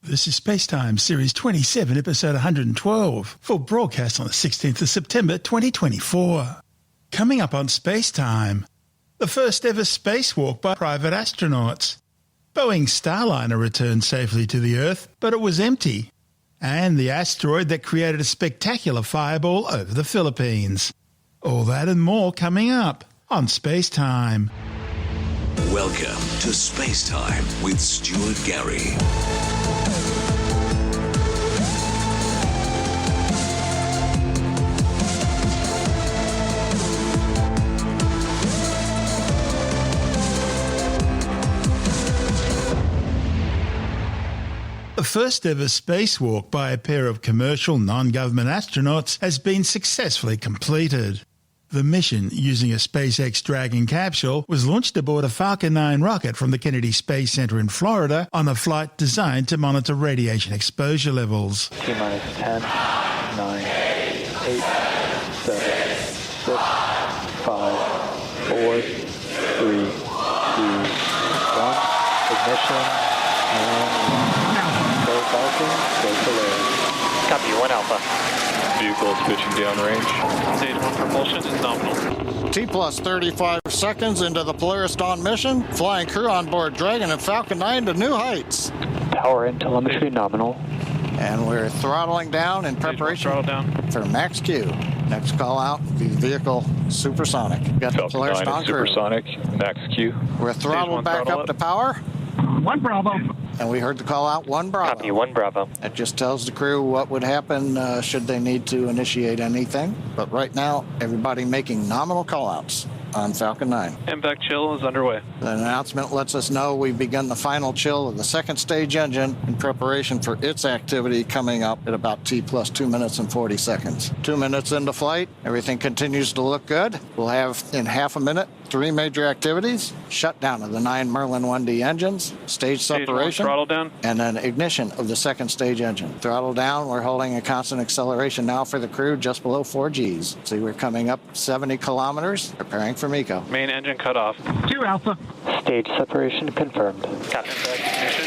This is SpaceTime Series 27, Episode 112, for broadcast on the 16th of September 2024. Coming up on SpaceTime, the first ever spacewalk by private astronauts. Boeing Starliner returned safely to the Earth, but it was empty. And the asteroid that created a spectacular fireball over the Philippines. All that and more coming up on SpaceTime. Welcome to SpaceTime with Stuart Gary. The first ever spacewalk by a pair of commercial non-government astronauts has been successfully completed. The mission, using a SpaceX Dragon capsule, was launched aboard a Falcon 9 rocket from the Kennedy Space Center in Florida on a flight designed to monitor radiation exposure levels. T-minus 10, 9, 8, 7, 6, 5, 4, 3, 2, 1. Ignition, and go Falcon, go Polaris. Copy, 1 Alpha. Vehicle is pitching downrange. Stage 1 propulsion is nominal. T plus 35 seconds into the Polaris Dawn mission, flying crew on board Dragon and Falcon 9 to new heights. Power and telemetry nominal. And we're throttling down in preparation for max Q. Next call out, the vehicle supersonic. Got the Falcon Polaris 9 Dawn is crew. supersonic, max Q. We're throttled back throttle up to power. 1 Bravo. And we heard the call out, 1 Bravo. Copy, 1 Bravo. That just tells the crew what would happen should they need to initiate anything. But right now, everybody making nominal call-outs on Falcon 9. Impact chill is underway. The announcement lets us know we've begun the final chill of the second stage engine in preparation for its activity coming up at about T plus 2 minutes and 40 seconds. 2 minutes into flight, everything continues to look good. We'll have, in half a minute, 3 major activities: shutdown of the 9 Merlin 1D engines, stage separation, throttle down, and then ignition of the second stage engine. Throttle down, we're holding a constant acceleration now for the crew just below 4 Gs. See, we're coming up 70 kilometers, preparing for MECO. main engine cut off. 2 Alpha. Stage separation confirmed. Copy, ignition.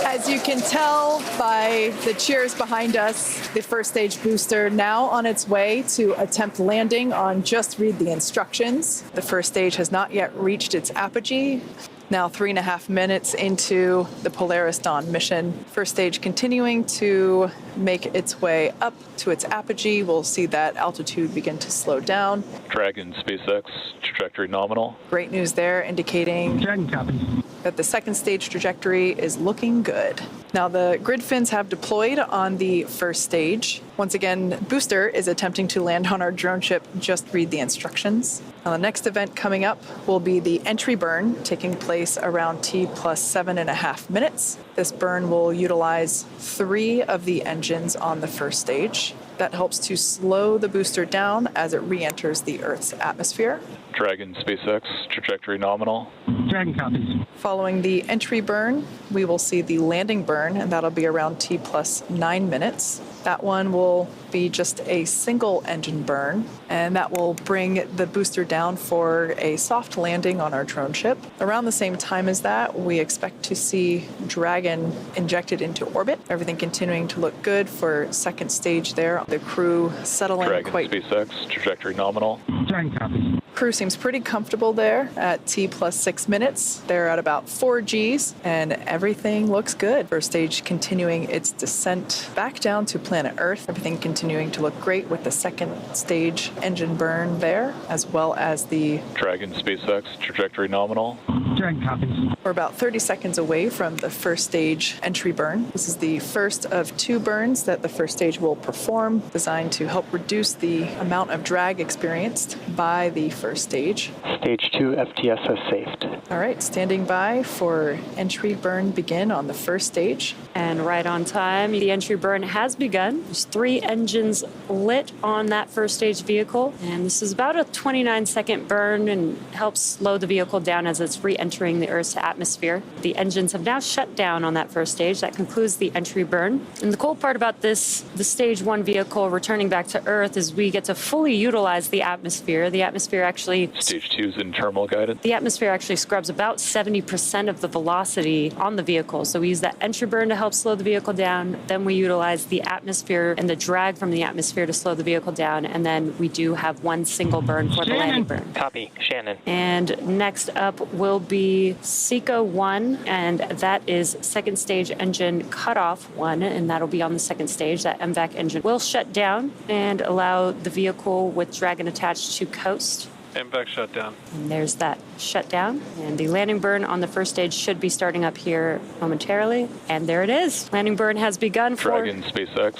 As you can tell by the cheers behind us, the first stage booster now on its way to attempt landing on Just Read the Instructions. The first stage has not yet reached its apogee. Now 3.5 minutes into the Polaris Dawn mission. First stage continuing to make its way up to its apogee. We'll see that altitude begin to slow down. Dragon SpaceX trajectory nominal. Great news there, indicating Dragon copy. that the second stage trajectory is looking good. Now the grid fins have deployed on the first stage. Once again, booster is attempting to land on our drone ship, Just Read the Instructions. Now the next event coming up will be the entry burn, taking place around T plus 7.5 minutes. This burn will utilize 3 of the engines on the first stage. That helps to slow the booster down as it re-enters the Earth's atmosphere. Dragon SpaceX trajectory nominal. Dragon copies. Following the entry burn, we will see the landing burn, and that'll be around T plus 9 minutes. That one will be just a single engine burn, and that will bring the booster down for a soft landing on our drone ship. Around the same time as that, we expect to see Dragon injected into orbit. Everything continuing to look good for second stage there. The crew settling Dragon quite... SpaceX trajectory nominal. Dragon copies. Crew seems pretty comfortable there at T plus 6 minutes. They're at about 4 Gs, and everything looks good. First stage continuing its descent back down to planet Earth. Everything continuing to look great with the second stage engine burn there, as well as the Dragon SpaceX trajectory nominal. Dragon copies. We're about 30 seconds away from the first stage entry burn. This is the first of 2 burns that the first stage will perform, designed to help reduce the amount of drag experienced by the first stage. Stage 2 FTS has saved. All right, standing by for entry burn begin on the first stage. And right on time, the entry burn has begun. There's 3 engines lit on that first stage vehicle. And this is about a 29-second burn and helps slow the vehicle down as it's re-entering the Earth's atmosphere. The engines have now shut down on that first stage. That concludes the entry burn. And the cool part about this, the stage 1 vehicle returning back to Earth, is we get to fully utilize the atmosphere. The atmosphere actually... Stage 2 is in terminal guidance. The atmosphere actually scrubs about 70% of the velocity on the vehicle. So we use that entry burn to help slow the vehicle down. Then we utilize the atmosphere and the drag from the atmosphere to slow the vehicle down. And then we do have one single burn for the landing burn. Copy. Shannon. And next up will be SECO 1, and that is second stage engine cutoff 1, and that'll be on the second stage. That MVAC engine will shut down and allow the vehicle with Dragon attached to coast. MVAC shutdown. And there's that shutdown. And the landing burn on the first stage should be starting up here momentarily. And there it is. Landing burn has begun for... Dragon SpaceX,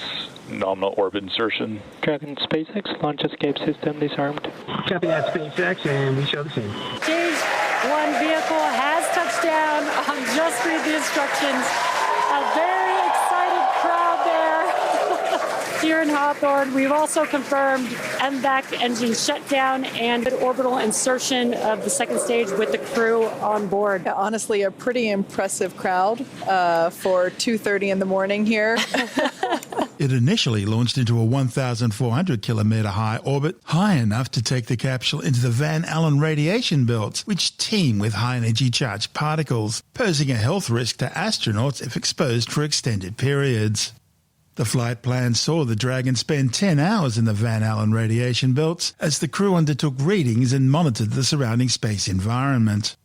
nominal orbit insertion. Dragon SpaceX, launch escape system disarmed. Copy that, SpaceX, and we show the same. Stage 1 vehicle has touched down. Just read the instructions. A very excited crowd there. Here in Hawthorne, we've also confirmed MVAC engine shutdown and orbital insertion of the second stage with the crew on board. Yeah, honestly, a pretty impressive crowd for 2:30 in the morning here. It initially launched into a 1,400 kilometre high orbit, high enough to take the capsule into the Van Allen radiation belts, which teem with high-energy charged particles, posing a health risk to astronauts if exposed for extended periods. The flight plan saw the Dragon spend 10 hours in the Van Allen radiation belts as the crew undertook readings and monitored the surrounding space environment.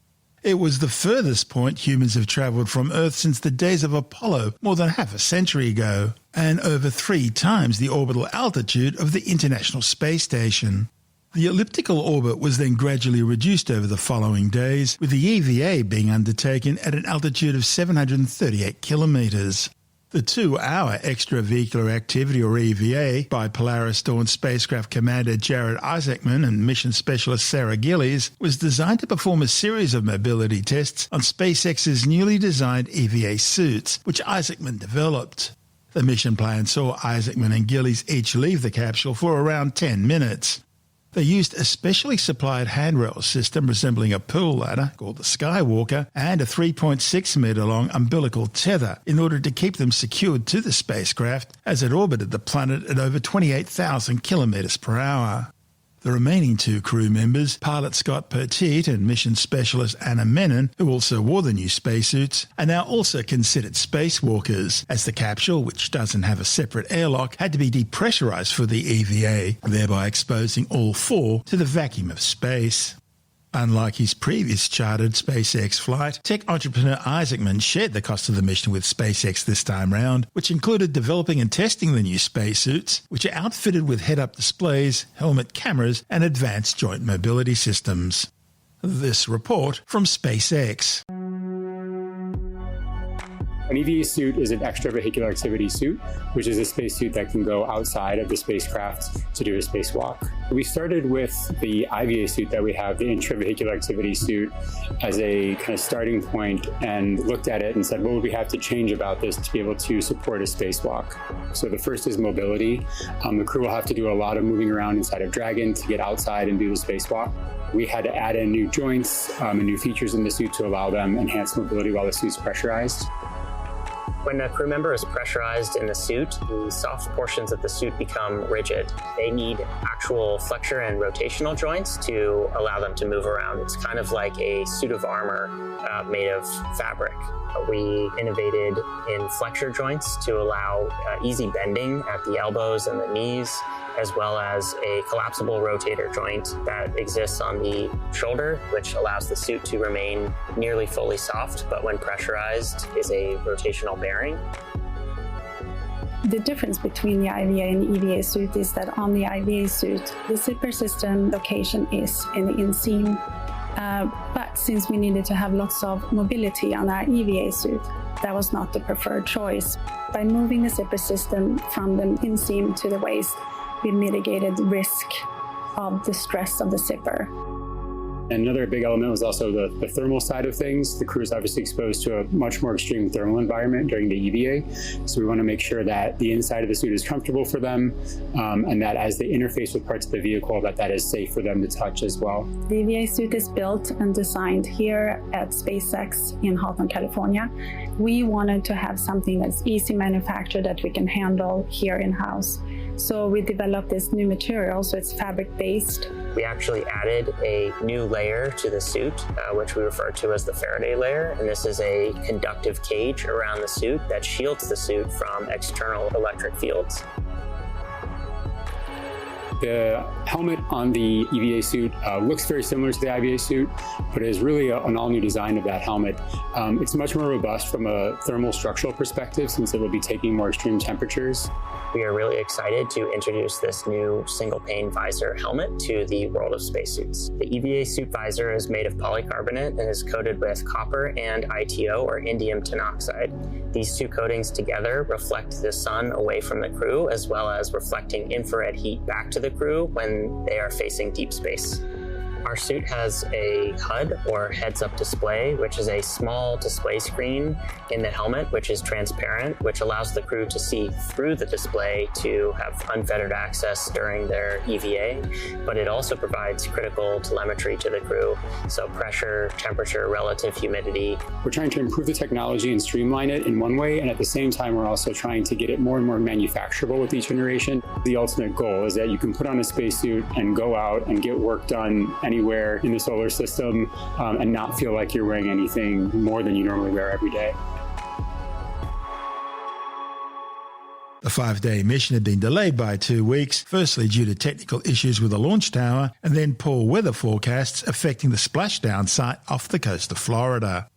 It was the furthest point humans have travelled from Earth since the days of Apollo more than half a century ago, and over 3 times the orbital altitude of the International Space Station. The elliptical orbit was then gradually reduced over the following days, with the EVA being undertaken at an altitude of 738 kilometres. The 2-hour extravehicular activity, or EVA, by Polaris Dawn spacecraft commander Jared Isaacman and mission specialist Sarah Gillies was designed to perform a series of mobility tests on SpaceX's newly designed EVA suits, which Isaacman developed. The mission plan saw Isaacman and Gillies each leave the capsule for around 10 minutes. They used a specially supplied handrail system resembling a pool ladder called the Skywalker and a 3.6-metre long umbilical tether in order to keep them secured to the spacecraft as it orbited the planet at over 28,000 kilometres per hour. The remaining 2 crew members, pilot Scott Pertite and mission specialist Anna Menon, who also wore the new spacesuits, are now also considered spacewalkers, as the capsule, which doesn't have a separate airlock, had to be depressurized for the EVA, thereby exposing all 4 to the vacuum of space. Unlike his previous chartered SpaceX flight, tech entrepreneur Isaacman shared the cost of the mission with SpaceX this time round, which included developing and testing the new spacesuits, which are outfitted with head-up displays, helmet cameras, and advanced joint mobility systems. This report from SpaceX. An EVA suit is an extravehicular activity suit, which is a spacesuit that can go outside of the spacecraft to do a spacewalk. We started with the IVA suit that we have, the intravehicular activity suit, as a kind of starting point and looked at it and said, what would we have to change about this to be able to support a spacewalk? So the first is mobility. The crew will have to do a lot of moving around inside of Dragon to get outside and do the spacewalk. We had to add in new joints and new features in the suit to allow them enhanced mobility while the suit's pressurized. When a crew member is pressurized in the suit, the soft portions of the suit become rigid. They need actual flexure and rotational joints to allow them to move around. It's kind of like a suit of armor made of fabric. We innovated in flexure joints to allow easy bending at the elbows and the knees, as well as a collapsible rotator joint that exists on the shoulder, which allows the suit to remain nearly fully soft, but when pressurized is a rotational bearing. The difference between the IVA and EVA suit is that on the IVA suit, the zipper system location is in the inseam. But since we needed to have lots of mobility on our EVA suit, that was not the preferred choice. By moving the zipper system from the inseam to the waist, we mitigated the risk of the stress of the zipper. And another big element was also the thermal side of things. The crew is obviously exposed to a much more extreme thermal environment during the EVA. So we want to make sure that the inside of the suit is comfortable for them and that as they interface with parts of the vehicle, that is safe for them to touch as well. The EVA suit is built and designed here at SpaceX in Hawthorne, California. We wanted to have something that's easy manufactured that we can handle here in-house. So we developed this new material, so it's fabric-based, We actually added a new layer to the suit, which we refer to as the Faraday layer. And this is a conductive cage around the suit that shields the suit from external electric fields. The helmet on the EVA suit looks very similar to the IVA suit, but is really an all-new design of that helmet. It's much more robust from a thermal structural perspective since it will be taking more extreme temperatures. We are really excited to introduce this new single-pane visor helmet to the world of spacesuits. The EVA suit visor is made of polycarbonate and is coated with copper and ITO, or indium tenoxide. These two coatings together reflect the sun away from the crew, as well as reflecting infrared heat back to the crew when they are facing deep space. Our suit has a HUD, or heads-up display, which is a small display screen in the helmet, which is transparent, which allows the crew to see through the display to have unfettered access during their EVA, but it also provides critical telemetry to the crew, so pressure, temperature, relative humidity. We're trying to improve the technology and streamline it in one way, and at the same time, we're also trying to get it more and more manufacturable with each generation. The ultimate goal is that you can put on a spacesuit and go out and get work done anywhere in the solar system and not feel like you're wearing anything more than you normally wear every day. The 5-day mission had been delayed by 2 weeks, firstly due to technical issues with the launch tower, and then poor weather forecasts affecting the splashdown site off the coast of Florida.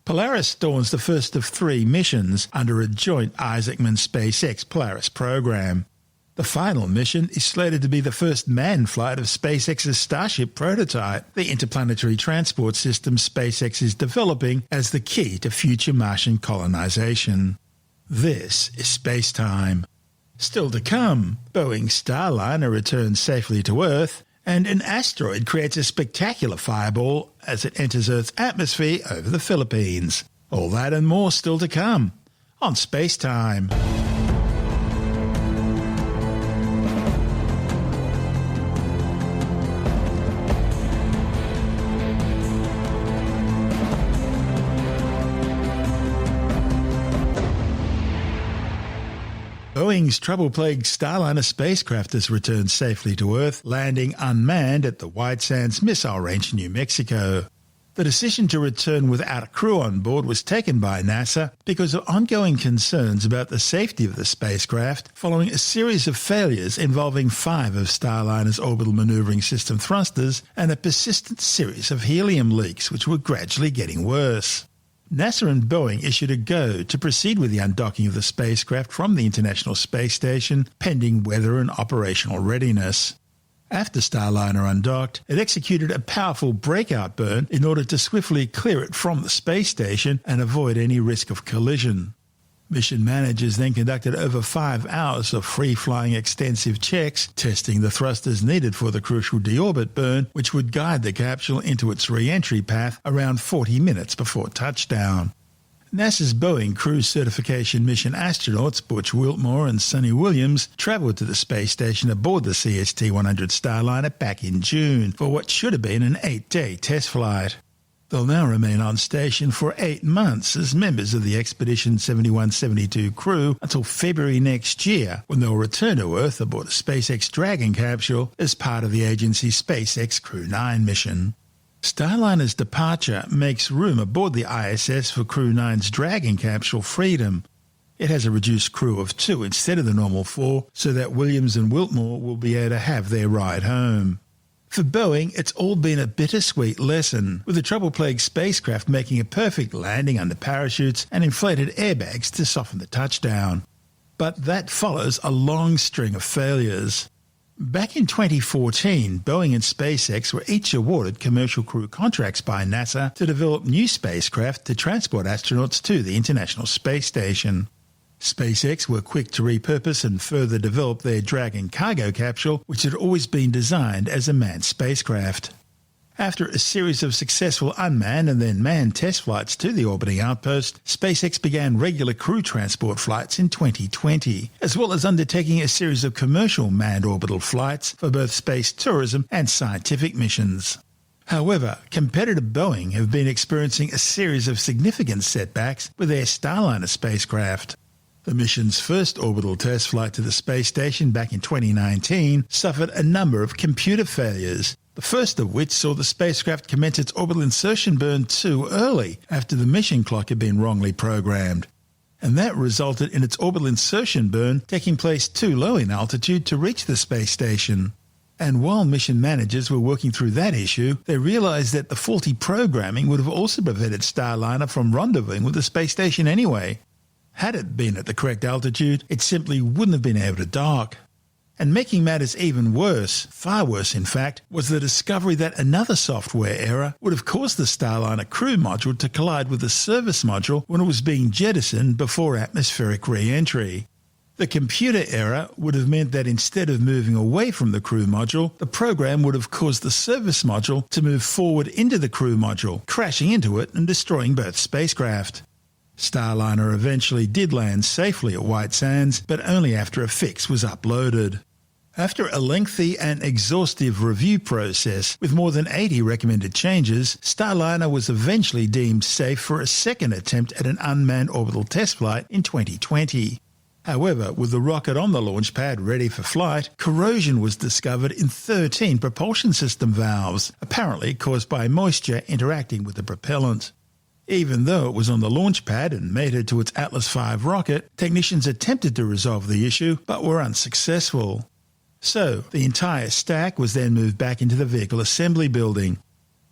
Polaris dawns the first of 3 missions under a joint Isaacman-SpaceX Polaris program. The final mission is slated to be the first manned flight of SpaceX's Starship prototype, the interplanetary transport system SpaceX is developing as the key to future Martian colonization. This is SpaceTime. Still to come, Boeing Starliner returns safely to Earth, and an asteroid creates a spectacular fireball as it enters Earth's atmosphere over the Philippines. All that and more still to come on SpaceTime. Boeing's trouble-plagued Starliner spacecraft has returned safely to Earth, landing unmanned at the White Sands Missile Range in New Mexico. The decision to return without a crew on board was taken by NASA because of ongoing concerns about the safety of the spacecraft following a series of failures involving 5 of Starliner's orbital maneuvering system thrusters and a persistent series of helium leaks which were gradually getting worse. NASA and Boeing issued a go to proceed with the undocking of the spacecraft from the International Space Station, pending weather and operational readiness. After Starliner undocked, it executed a powerful breakout burn in order to swiftly clear it from the space station and avoid any risk of collision. Mission managers then conducted over 5 hours of free-flying extensive checks, testing the thrusters needed for the crucial deorbit burn, which would guide the capsule into its re-entry path around 40 minutes before touchdown. NASA's Boeing Crew Certification Mission astronauts Butch Wiltmore and Sonny Williams travelled to the space station aboard the CST-100 Starliner back in June for what should have been an 8-day test flight. They'll now remain on station for 8 months as members of the Expedition 7172 crew until February next year, when they'll return to Earth aboard a SpaceX Dragon capsule as part of the agency's SpaceX Crew 9 mission. Starliner's departure makes room aboard the ISS for Crew 9's Dragon capsule Freedom. It has a reduced crew of 2 instead of the normal 4, so that Williams and Wiltmore will be able to have their ride home. For Boeing, it's all been a bittersweet lesson, with the trouble-plagued spacecraft making a perfect landing under parachutes and inflated airbags to soften the touchdown. But that follows a long string of failures. Back in 2014, Boeing and SpaceX were each awarded commercial crew contracts by NASA to develop new spacecraft to transport astronauts to the International Space Station. SpaceX were quick to repurpose and further develop their Dragon cargo capsule, which had always been designed as a manned spacecraft. After a series of successful unmanned and then manned test flights to the orbiting outpost, SpaceX began regular crew transport flights in 2020, as well as undertaking a series of commercial manned orbital flights for both space tourism and scientific missions. However, competitor Boeing have been experiencing a series of significant setbacks with their Starliner spacecraft. The mission's first orbital test flight to the space station back in 2019 suffered a number of computer failures, the first of which saw the spacecraft commence its orbital insertion burn too early after the mission clock had been wrongly programmed. And that resulted in its orbital insertion burn taking place too low in altitude to reach the space station. And while mission managers were working through that issue, they realized that the faulty programming would have also prevented Starliner from rendezvousing with the space station anyway. Had it been at the correct altitude, it simply wouldn't have been able to dock. And making matters even worse, far worse in fact, was the discovery that another software error would have caused the Starliner crew module to collide with the service module when it was being jettisoned before atmospheric re-entry. The computer error would have meant that instead of moving away from the crew module, the program would have caused the service module to move forward into the crew module, crashing into it and destroying both spacecraft. Starliner eventually did land safely at White Sands, but only after a fix was uploaded. After a lengthy and exhaustive review process with more than 80 recommended changes, Starliner was eventually deemed safe for a second attempt at an unmanned orbital test flight in 2020. However, with the rocket on the launch pad ready for flight, corrosion was discovered in 13 propulsion system valves, apparently caused by moisture interacting with the propellant. Even though it was on the launch pad and mated to its Atlas V rocket, technicians attempted to resolve the issue but were unsuccessful. So, the entire stack was then moved back into the vehicle assembly building.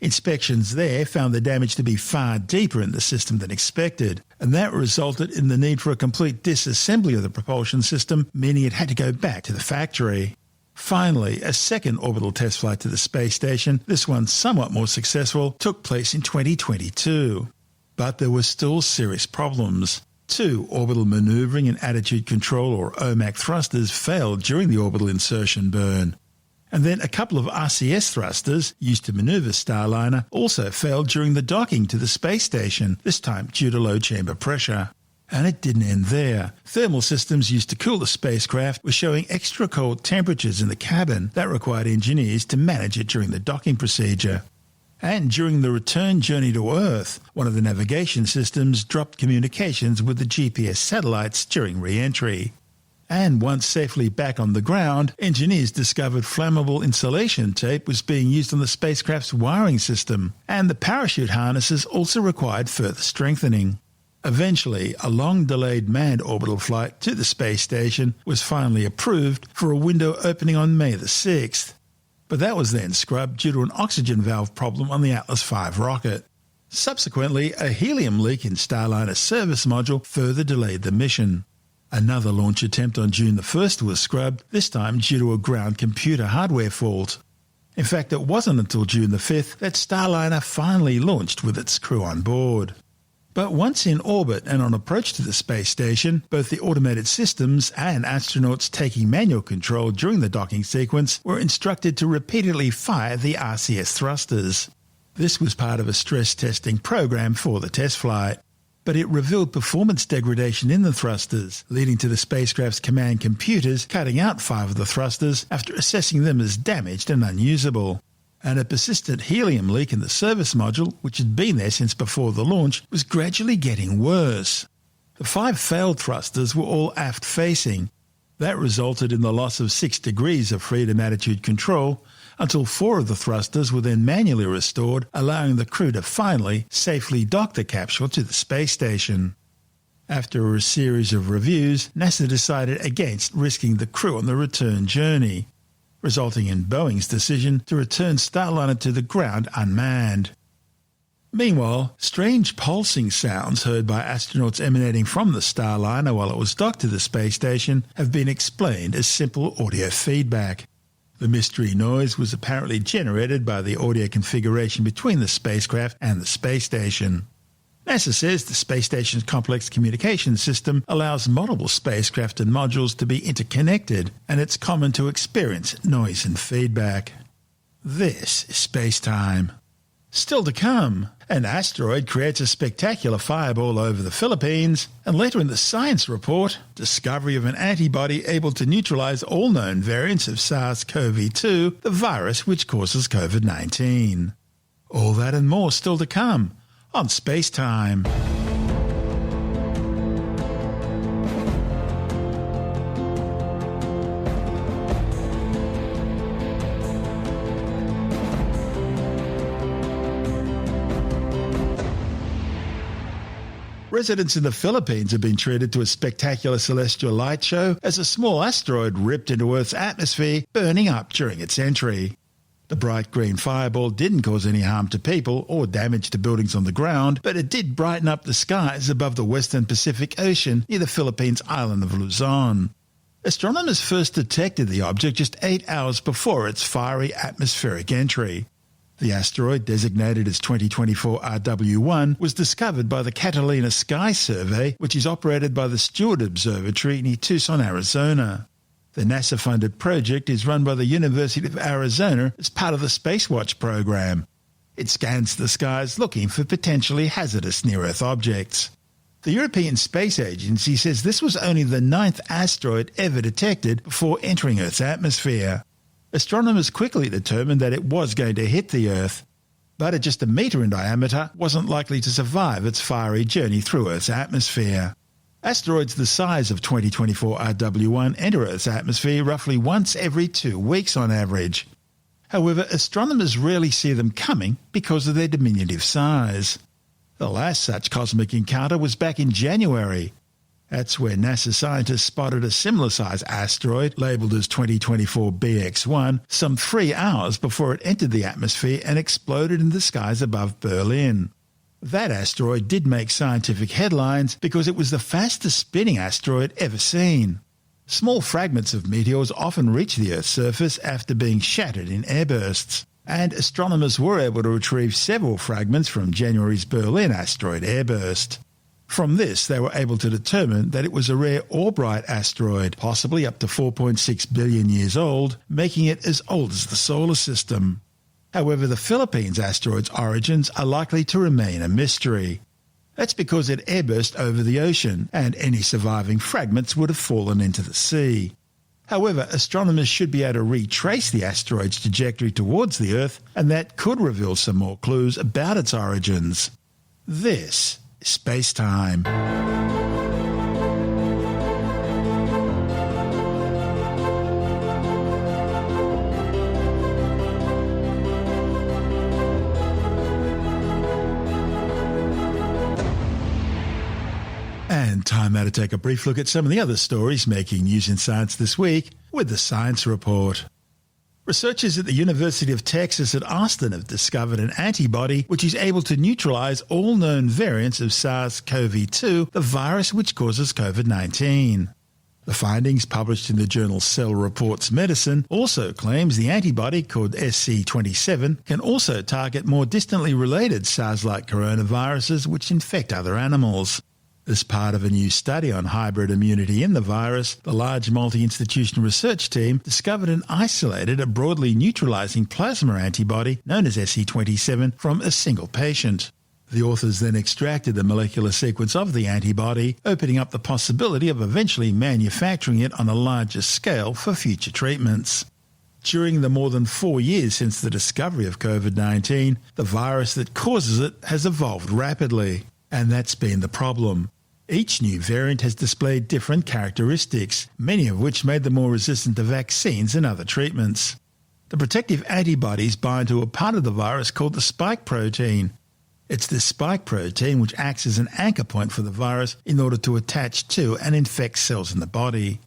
Inspections there found the damage to be far deeper in the system than expected, and that resulted in the need for a complete disassembly of the propulsion system, meaning it had to go back to the factory. Finally, a second orbital test flight to the space station, this one somewhat more successful, took place in 2022. But there were still serious problems. 2 orbital maneuvering and attitude control or OMAC thrusters failed during the orbital insertion burn. And then a couple of RCS thrusters, used to maneuver Starliner, also failed during the docking to the space station, this time due to low chamber pressure. And it didn't end there. Thermal systems used to cool the spacecraft were showing extra cold temperatures in the cabin that required engineers to manage it during the docking procedure. And during the return journey to Earth, one of the navigation systems dropped communications with the GPS satellites during re-entry. And once safely back on the ground, engineers discovered flammable insulation tape was being used on the spacecraft's wiring system, and the parachute harnesses also required further strengthening. Eventually, a long-delayed manned orbital flight to the space station was finally approved for a window opening on May the 6th. But that was then scrubbed due to an oxygen valve problem on the Atlas V rocket. Subsequently, a helium leak in Starliner's service module further delayed the mission. Another launch attempt on June the 1st was scrubbed, this time due to a ground computer hardware fault. In fact, it wasn't until June the 5th that Starliner finally launched with its crew on board. But once in orbit and on approach to the space station, both the automated systems and astronauts taking manual control during the docking sequence were instructed to repeatedly fire the RCS thrusters. This was part of a stress testing program for the test flight. But it revealed performance degradation in the thrusters, leading to the spacecraft's command computers cutting out 5 of the thrusters after assessing them as damaged and unusable. And a persistent helium leak in the service module, which had been there since before the launch, was gradually getting worse. The 5 failed thrusters were all aft-facing. That resulted in the loss of 6 degrees of freedom attitude control, until 4 of the thrusters were then manually restored, allowing the crew to finally safely dock the capsule to the space station. After a series of reviews, NASA decided against risking the crew on the return journey, resulting in Boeing's decision to return Starliner to the ground unmanned. Meanwhile, strange pulsing sounds heard by astronauts emanating from the Starliner while it was docked to the space station have been explained as simple audio feedback. The mystery noise was apparently generated by the audio configuration between the spacecraft and the space station. NASA says the space station's complex communication system allows multiple spacecraft and modules to be interconnected, and it's common to experience noise and feedback. This is SpaceTime. Still to come, an asteroid creates a spectacular fireball over the Philippines, and later in the science report, discovery of an antibody able to neutralize all known variants of SARS-CoV-2, the virus which causes COVID-19. All that and more still to come on SpaceTime. Residents in the Philippines have been treated to a spectacular celestial light show as a small asteroid ripped into Earth's atmosphere, burning up during its entry. The bright green fireball didn't cause any harm to people or damage to buildings on the ground, but it did brighten up the skies above the western Pacific Ocean near the Philippines island of Luzon. Astronomers first detected the object just 8 hours before its fiery atmospheric entry. The asteroid, designated as 2024 RW1, was discovered by the Catalina Sky Survey, which is operated by the Stuart Observatory near Tucson, Arizona. The NASA-funded project is run by the University of Arizona as part of the Spacewatch program. It scans the skies looking for potentially hazardous near-Earth objects. The European Space Agency says this was only the 9th asteroid ever detected before entering Earth's atmosphere. Astronomers quickly determined that it was going to hit the Earth, but at just a metre in diameter wasn't likely to survive its fiery journey through Earth's atmosphere. Asteroids the size of 2024 RW1 enter Earth's atmosphere roughly once every 2 weeks on average. However, astronomers rarely see them coming because of their diminutive size. The last such cosmic encounter was back in January. That's where NASA scientists spotted a similar-sized asteroid labelled as 2024 BX1 some 3 hours before it entered the atmosphere and exploded in the skies above Berlin. That asteroid did make scientific headlines because it was the fastest spinning asteroid ever seen. Small fragments of meteors often reach the Earth's surface after being shattered in airbursts, and astronomers were able to retrieve several fragments from January's Berlin asteroid airburst. From this, they were able to determine that it was a rare Albright asteroid, possibly up to 4.6 billion years old, making it as old as the solar system. However, the Philippines asteroid's origins are likely to remain a mystery. That's because it airburst over the ocean, and any surviving fragments would have fallen into the sea. However, astronomers should be able to retrace the asteroid's trajectory towards the Earth, and that could reveal some more clues about its origins. This is SpaceTime. And time now to take a brief look at some of the other stories making news in science this week with the Science Report. Researchers at the University of Texas at Austin have discovered an antibody which is able to neutralize all known variants of SARS-CoV-2, the virus which causes COVID-19. The findings, published in the journal Cell Reports Medicine, also claims the antibody, called SC27, can also target more distantly related SARS-like coronaviruses which infect other animals. As part of a new study on hybrid immunity in the virus, the large multi-institutional research team discovered and isolated a broadly neutralizing plasma antibody known as SC27 from a single patient. The authors then extracted the molecular sequence of the antibody, opening up the possibility of eventually manufacturing it on a larger scale for future treatments. During the more than 4 years since the discovery of COVID-19, the virus that causes it has evolved rapidly. And that's been the problem. Each new variant has displayed different characteristics, many of which made them more resistant to vaccines and other treatments. The protective antibodies bind to a part of the virus called the spike protein. It's this spike protein which acts as an anchor point for the virus in order to attach to and infect cells in the body.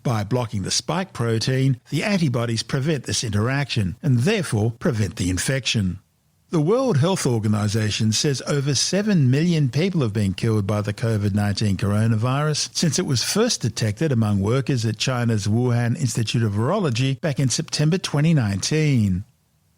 By blocking the spike protein, the antibodies prevent this interaction and therefore prevent the infection. The World Health Organization says over 7 million people have been killed by the COVID-19 coronavirus since it was first detected among workers at China's Wuhan Institute of Virology back in September 2019.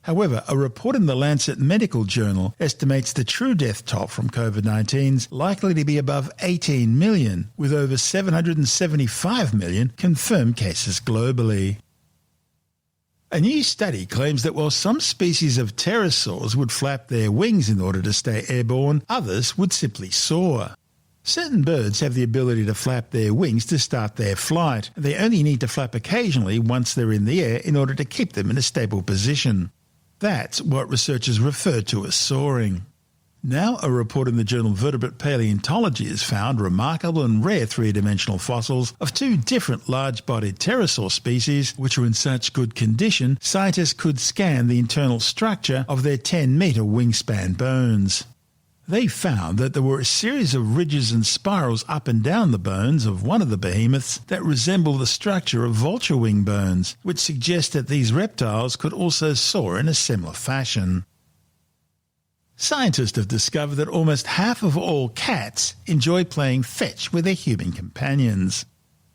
However, a report in the Lancet Medical Journal estimates the true death toll from COVID-19 likely to be above 18 million, with over 775 million confirmed cases globally. A new study claims that while some species of pterosaurs would flap their wings in order to stay airborne, others would simply soar. Certain birds have the ability to flap their wings to start their flight, and they only need to flap occasionally once they're in the air in order to keep them in a stable position. That's what researchers refer to as soaring. Now, a report in the journal Vertebrate Paleontology has found remarkable and rare three-dimensional fossils of 2 different large-bodied pterosaur species which are in such good condition scientists could scan the internal structure of their 10-metre wingspan bones. They found that there were a series of ridges and spirals up and down the bones of one of the behemoths that resemble the structure of vulture wing bones, which suggests that these reptiles could also soar in a similar fashion. Scientists have discovered that almost half of all cats enjoy playing fetch with their human companions.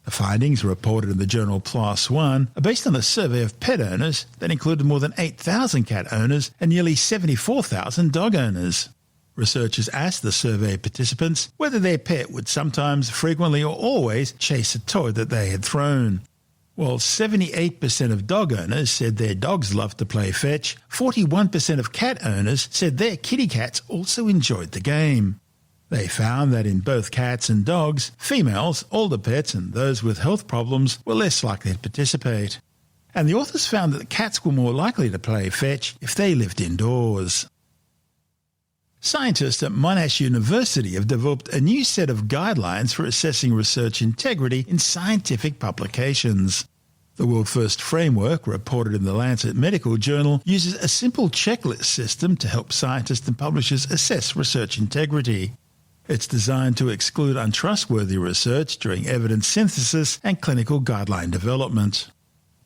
The findings, reported in the journal PLOS ONE, are based on a survey of pet owners that included more than 8,000 cat owners and nearly 74,000 dog owners. Researchers asked the survey participants whether their pet would sometimes, frequently or always chase a toy that they had thrown. While 78% of dog owners said their dogs loved to play fetch, 41% of cat owners said their kitty cats also enjoyed the game. They found that in both cats and dogs, females, older pets and those with health problems were less likely to participate. And the authors found that cats were more likely to play fetch if they lived indoors. Scientists at Monash University have developed a new set of guidelines for assessing research integrity in scientific publications. The world-first framework, reported in the Lancet Medical Journal, uses a simple checklist system to help scientists and publishers assess research integrity. It's designed to exclude untrustworthy research during evidence synthesis and clinical guideline development.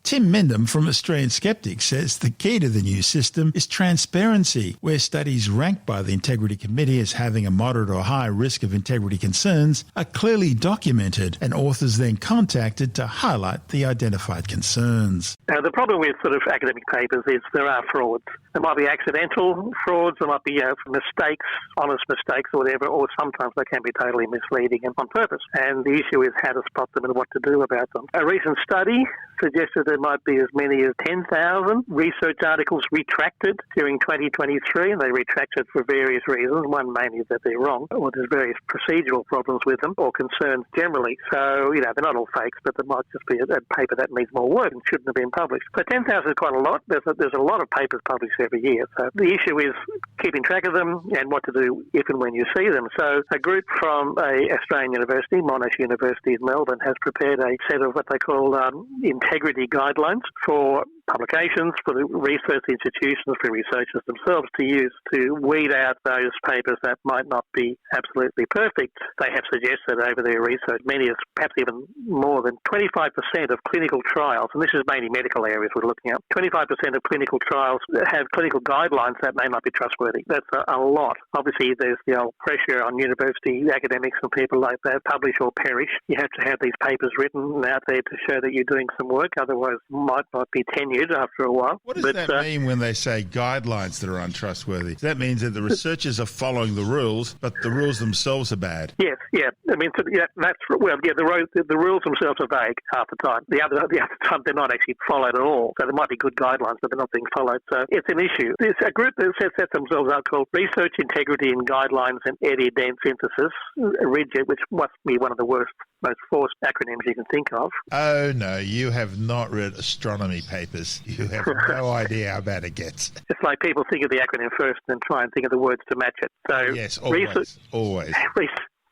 Tim Mendham from Australian Skeptics says the key to the new system is transparency, where studies ranked by the Integrity Committee as having a moderate or high risk of integrity concerns are clearly documented and authors then contacted to highlight the identified concerns. Now, the problem with sort of academic papers is there are frauds. There might be accidental frauds, there might be mistakes, honest mistakes or whatever, or sometimes they can be totally misleading and on purpose. And the issue is how to spot them and what to do about them. A recent study suggested there might be as many as 10,000 research articles retracted during 2023, and they retracted for various reasons. One mainly that they're wrong, or there's various procedural problems with them, or concerns generally. So, they're not all fakes, but there might just be a paper that needs more work and shouldn't have been published. So 10,000 is quite a lot. There's a lot of papers published every year. So the issue is keeping track of them and what to do if and when you see them. So a group from a Australian university, Monash University in Melbourne, has prepared a set of what they call integrity guidelines for publications, for the research institutions, for researchers themselves to use to weed out those papers that might not be absolutely perfect. They have suggested over their research, many as perhaps even more than 25% of clinical trials, and this is mainly medical areas we're looking at, 25% of clinical trials have clinical guidelines that may not be trustworthy. That's a lot. Obviously, there's the old pressure on university academics and people like that, publish or perish. You have to have these papers written out there to show that you're doing some work, otherwise might not be tenured after a while. What does that mean when they say guidelines that are untrustworthy? That means that the researchers are following the rules, but the rules themselves are bad. Yes, yeah. I mean, the rules themselves are vague half the time. The other time they're not actually followed at all. So there might be good guidelines, but they're not being followed. So it's an issue. There's a group that sets themselves up called Research Integrity and Guidelines and Evidence Synthesis, RIGID, which must be one of the worst, most forced acronyms you can think of. Oh, no, you have not read astronomy papers. You have no idea how bad it gets. It's like people think of the acronym first and then try and think of the words to match it. So yes, always.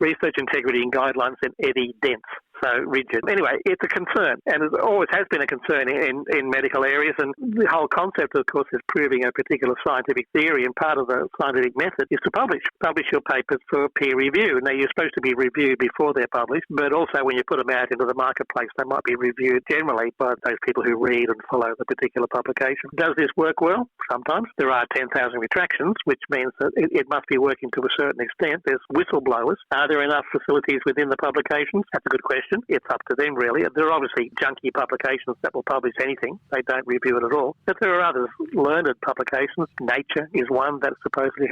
Research Integrity and Guidelines and Evidence. So rigid. Anyway, it's a concern, and it always has been a concern in medical areas, and the whole concept, of course, is proving a particular scientific theory, and part of the scientific method is to publish your papers for peer review. Now, you're supposed to be reviewed before they're published, but also when you put them out into the marketplace, they might be reviewed generally by those people who read and follow the particular publication. Does this work well? Sometimes. There are 10,000 retractions, which means that it must be working to a certain extent. There's whistleblowers. Are there enough facilities within the publications? That's a good question. It's up to them, really. There are obviously junky publications that will publish anything. They don't review it at all. But there are others, learned publications. Nature is one that supposedly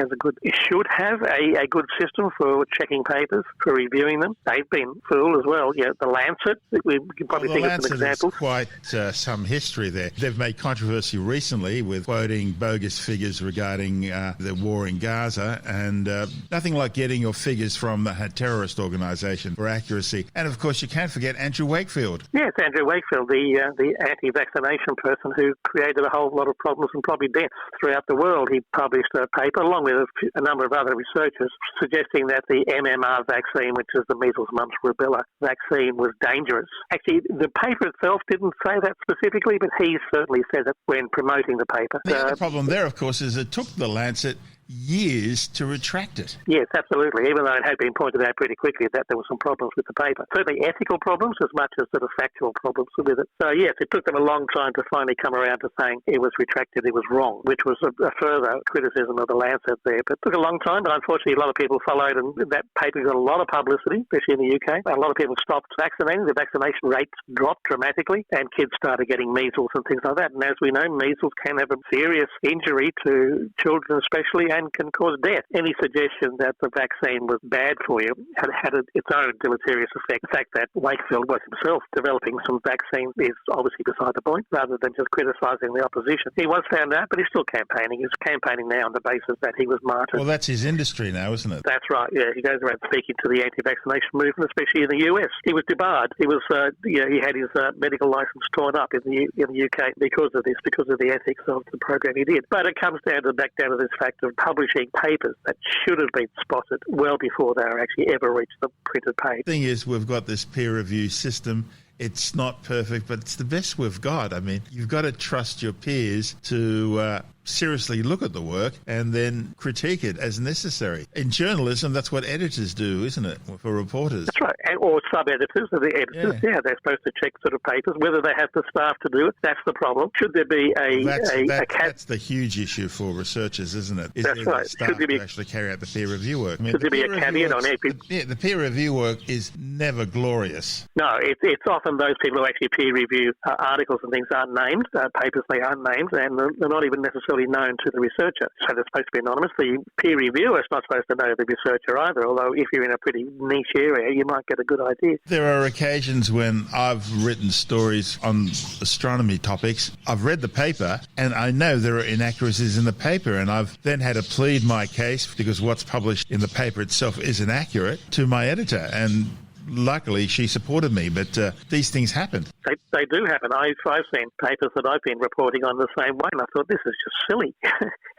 should have a good system for checking papers, for reviewing them. They've been fooled as well. Yeah, the Lancet, we can probably think of some examples. Quite some history there. They've made controversy recently with quoting bogus figures regarding the war in Gaza, and nothing like getting your figures from a terrorist organisation for accuracy. And of course, you can't forget Andrew Wakefield. Yes, Andrew Wakefield, the anti-vaccination person who created a whole lot of problems and probably deaths throughout the world. He published a paper, along with a number of other researchers, suggesting that the MMR vaccine, which is the measles, mumps, rubella vaccine, was dangerous. Actually, the paper itself didn't say that specifically, but he certainly said it when promoting the paper. The other problem there, of course, is it took the Lancet years to retract it. Yes, absolutely, even though it had been pointed out pretty quickly that there were some problems with the paper. Certainly ethical problems as much as sort of factual problems with it. So, yes, it took them a long time to finally come around to saying it was retracted, it was wrong, which was a further criticism of the Lancet there. But it took a long time, but unfortunately a lot of people followed, and that paper got a lot of publicity, especially in the UK. A lot of people stopped vaccinating. The vaccination rates dropped dramatically, and kids started getting measles and things like that. And as we know, measles can have a serious injury to children especially, and can cause death. Any suggestion that the vaccine was bad for you had its own deleterious effect. The fact that Wakefield was himself developing some vaccine is obviously beside the point, rather than just criticising the opposition. He was found out, but he's still campaigning. He's campaigning now on the basis that he was martyred. Well, that's his industry now, isn't it? That's right, yeah. He goes around speaking to the anti-vaccination movement, especially in the US. He was debarred. He was, he had his medical licence torn up in the UK because of this, because of the ethics of the program he did. But it comes back down to this fact of publishing papers that should have been spotted well before they actually ever reached the printed page. The thing is, we've got this peer review system. It's not perfect, but it's the best we've got. I mean, you've got to trust your peers to seriously look at the work and then critique it as necessary. In journalism, that's what editors do, isn't it, for reporters? That's right. Or sub-editors, or the editors. Yeah, they're supposed to check sort of papers. Whether they have the staff to do it, that's the problem. Should there be that's the huge issue for researchers, isn't it? That's right. Should there be actually carry out the peer review work? I mean, should there be a caveat on every... The peer review work is never glorious. No, it's often those people who actually peer review articles and things aren't named, papers they aren't named, and they're not even necessarily known to the researcher. So they're supposed to be anonymous. The peer reviewer is not supposed to know the researcher either, although if you're in a pretty niche area, you might get a good idea. There are occasions when I've written stories on astronomy topics. I've read the paper and I know there are inaccuracies in the paper, and I've then had to plead my case because what's published in the paper itself isn't accurate to my editor, and luckily she supported me, but these things happen. They do happen. I've seen papers that I've been reporting on the same way, and I thought, this is just silly.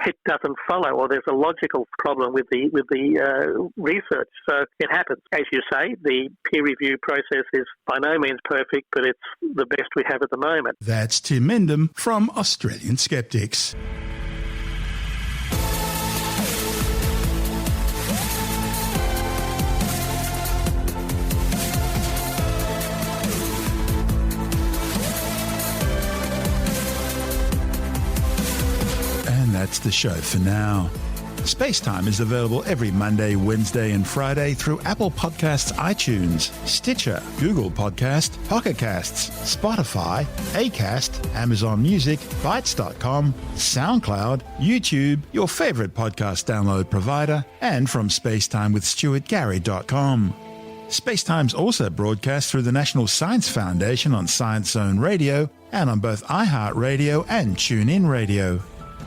It doesn't follow, or there's a logical problem with the research. So it happens. As you say, the peer review process is by no means perfect, but it's the best we have at the moment. That's Tim Mendham from Australian Skeptics. That's the show for now. SpaceTime is available every Monday, Wednesday and Friday through Apple Podcasts, iTunes, Stitcher, Google Podcast, Pocket Casts, Spotify, Acast, Amazon Music, Bytes.com, SoundCloud, YouTube, your favourite podcast download provider, and from spacetimewithstuartgary.com. SpaceTime's also broadcast through the National Science Foundation on Science Zone Radio and on both iHeartRadio and TuneIn Radio.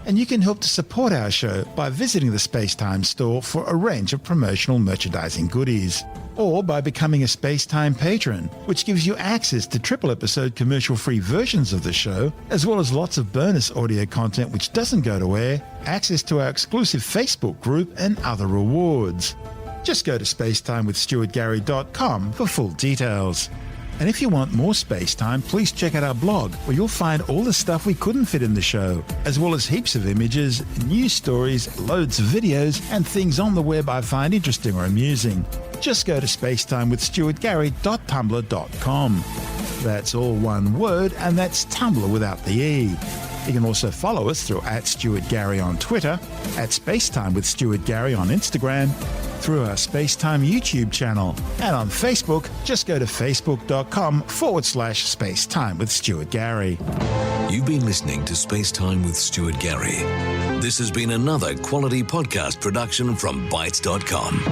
And you can help to support our show by visiting the SpaceTime store for a range of promotional merchandising goodies, or by becoming a SpaceTime patron, which gives you access to triple-episode commercial-free versions of the show, as well as lots of bonus audio content which doesn't go to air, access to our exclusive Facebook group, and other rewards. Just go to spacetimewithstuartgary.com for full details. And if you want more SpaceTime, please check out our blog, where you'll find all the stuff we couldn't fit in the show, as well as heaps of images, news stories, loads of videos, and things on the web I find interesting or amusing. Just go to spacetimewithstuartgary.tumblr.com. That's all one word, and that's Tumblr without the E. You can also follow us through @StuartGary on Twitter, @SpaceTimeWithStuartGary on Instagram, through our SpaceTime YouTube channel, and on Facebook, just go to facebook.com/SpaceTime with Stuart Gary. You've been listening to SpaceTime with Stuart Gary. This has been another quality podcast production from Bytes.com.